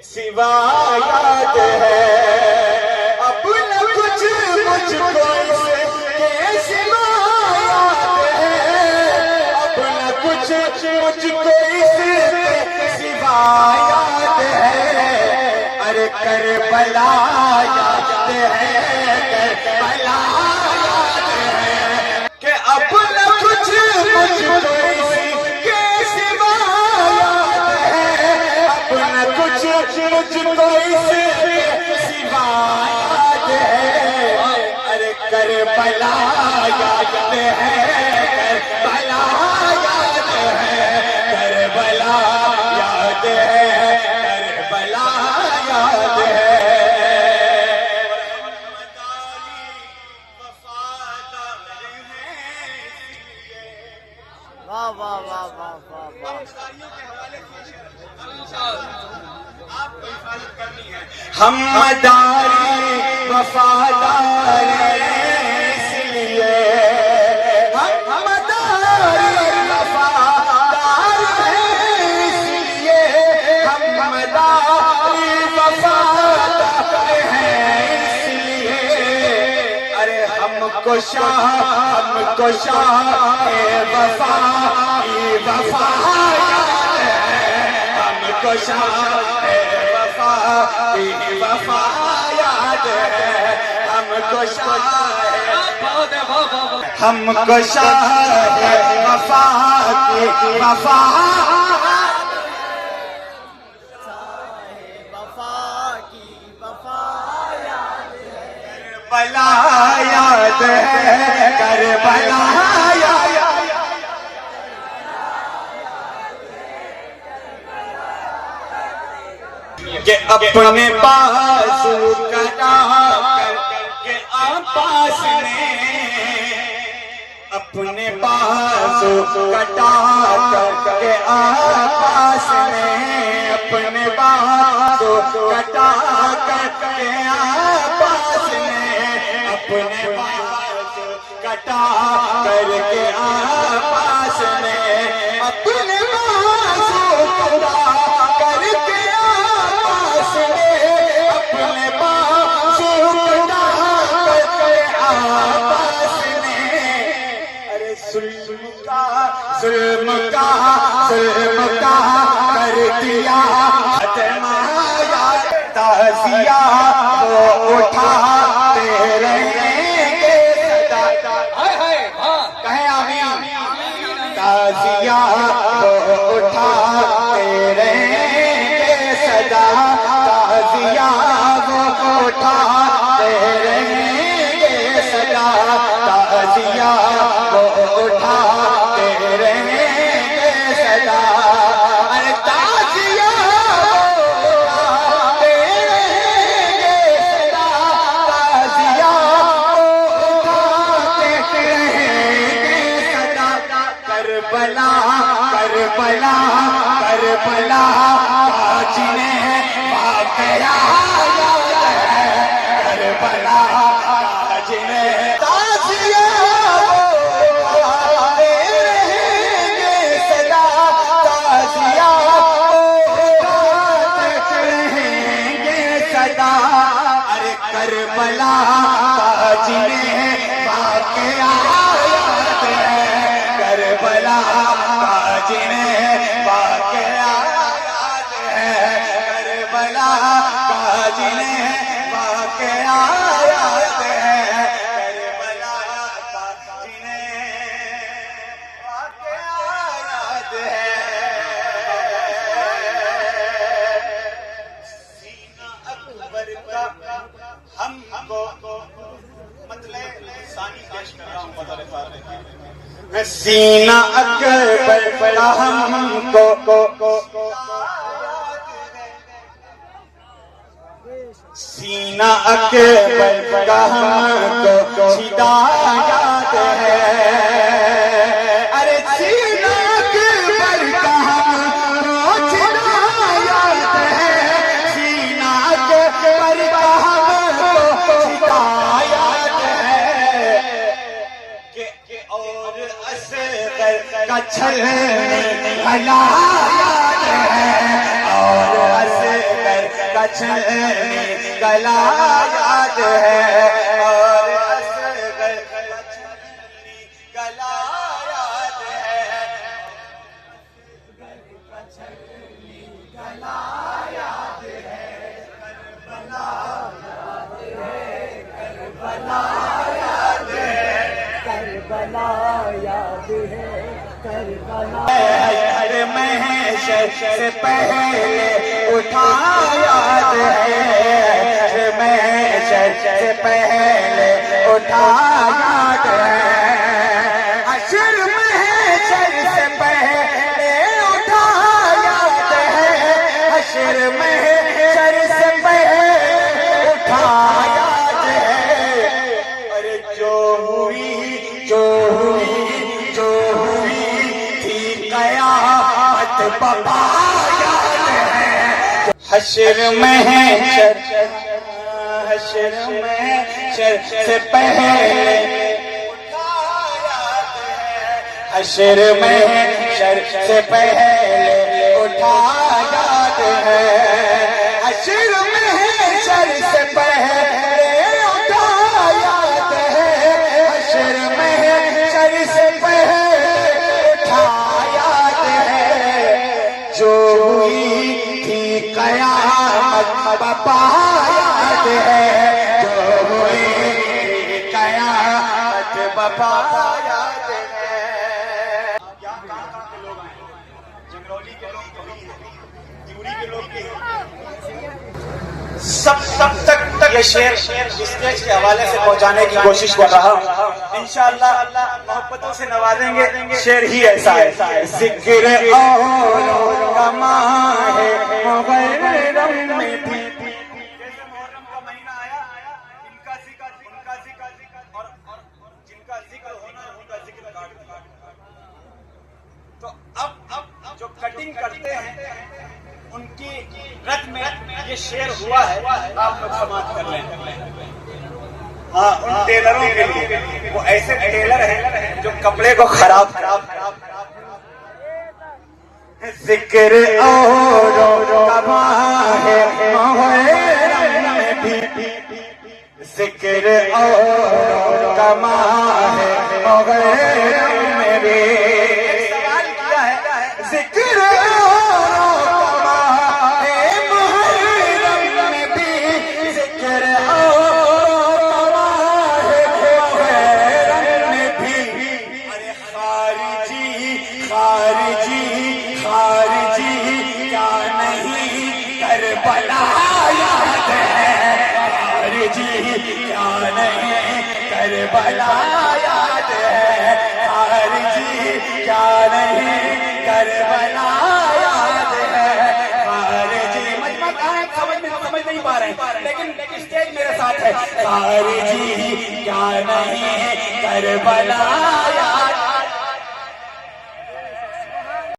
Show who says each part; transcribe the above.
Speaker 1: سوا یاد ہے اب نہ کچھ مجھ کو اس کے سوا یاد ہے اب نہ کچھ مجھ کو اس کے سوا یاد ہے ارے کربلا یاد ہے کربلا یاد ہے کہ اب نہ کچھ مجھ کو اس کے سوا یاد ہے اب نہ کچھ مجھ کو اس کے سوا یاد ہے ارے کربلا یاد ہے کربلا یاد ہے کربلا یاد ہے کربلا یاد ہے
Speaker 2: واہ واہ واہ واہ واہ واہ
Speaker 1: ہم مداری وفادار اس لیے ہم مداری وفادار اس لیے ہم مداری وفادار ہیں اس لیے ارے ہم کو شاہ وفا کی وفا یاد ہے ہم کو شاہ وفا کی وفا یاد ہے ہم کو شاہ وفا کی وفا کربلا یاد ہے کربلا یاد کہ اپنے بازو کٹا کر کے آپاس نے اپنے بازو کٹا کر کے آپاس نے اپنے بازو کٹا کر کے آپاس نے اپنے بازو کٹا کر کے آپاس نے اپنے بازو کٹا کر کے آپاس نے اپنے بازو کٹا کر کے آپاس نے ارے ظلم کا کر دیا اتمایا تعزیہ وہ اٹھاتے رہیں گے صدا کہیں آمین تعزیہ وہ اٹھاتے رہیں گے صدا تعزیہ وہ اٹھاتے رہیں گے صدا تعزیہ وہ اٹھاتے رہیں گے صدا ارے تعزیہ کربلا کربلا کربلا جنہیں واقعہ یاد ہے کربلا جنہیں تعزیہ اٹھاتے رہیں گے صدا تعزیہ اٹھاتے رہیں گے صدا ارے کربلا جنہیں واقعہ یاد ہے کربلا جنہیں واقعہ یاد ہے کربلا جنہیں واقعہ یاد ہے کربلا جنہیں واقعہ یاد ہے سینہ اکبر کا ہم کو مطلب ثانی پیش کر رہا ہوں مطلب سینہ اکبر کا ہم کو سینہ اکبر کا ہم کو شدا یاد ہے ارے سینہ اکبر کا ہم کو شدا یاد ہے سینہ اکبر کا ہم کو شدا یاد ہے کہ اور اصغر کا چھلنے والا یاد ہے چھلنی گلا یاد ہے اور اصغر کا چھلنی گلا یاد ہے ہر محشر سے پہلے اٹھا یاد ہے ہر محشر سے پہلے اٹھا یاد ہے حشر محشر سے پہلے اٹھا یاد ہے حشر محشر سے پہلے اٹھا یاد ہے ارے جو ہوئی تھی قیامت بپا یاد ہے حشر محشر سے پہلے حشر محشر سے پہلے اٹھا یاد ہے حشر محشر سے پہلے اٹھا یاد ہے حشر محشر سے پہلے اٹھا یاد ہے جو ہوئی تھی قیامت بپا یاد ہے جو ہوئی تھی قیامت بپا یاد ہے کہاں کے لوگ آئے جنگرولی کے لوگ تو نہیں ہیں دیوری کے لوگ بھی ہیں سب تک یہ شعر اسٹیج کے حوالے سے پہنچانے کی کوشش کر رہا ہوں انشاءاللہ محبتوں سے نوازیں گے شعر ہی ایسا ہے ذکر اور کما ہے محرم میں بھی جیسے محرم کا مہینہ آیا ان کا ذکر اور جن کا ذکر ہونا ان کا ذکر کاٹ دیا تو اب جو کٹنگ کرتے ہیں ان کی رد میں یہ شعر ہوا ہے آپ لوگ سماعت کر لیں ہاں ان ٹیلروں کے لیے وہ ایسے ٹیلر ہیں جو کپڑے کو خراب ذکر اور کما ہے محرم میں بھی ذکر اور کما ہے محرم میں بھی سوال کیا ہے ذکر اور کما ہے محرم میں بھی ذکر اور کما ہے محرم میں بھی ارے خارجی کیا نہیں کربلا یاد ہے خارجی کیا نہیں کربلا یاد ہے خارجی کیا نہیں کربلا یاد ہے خارجی سمجھ نہیں پا رہے ہیں لیکن اسٹیج میرے ساتھ ہے خارجی کیا نہیں کربلا یاد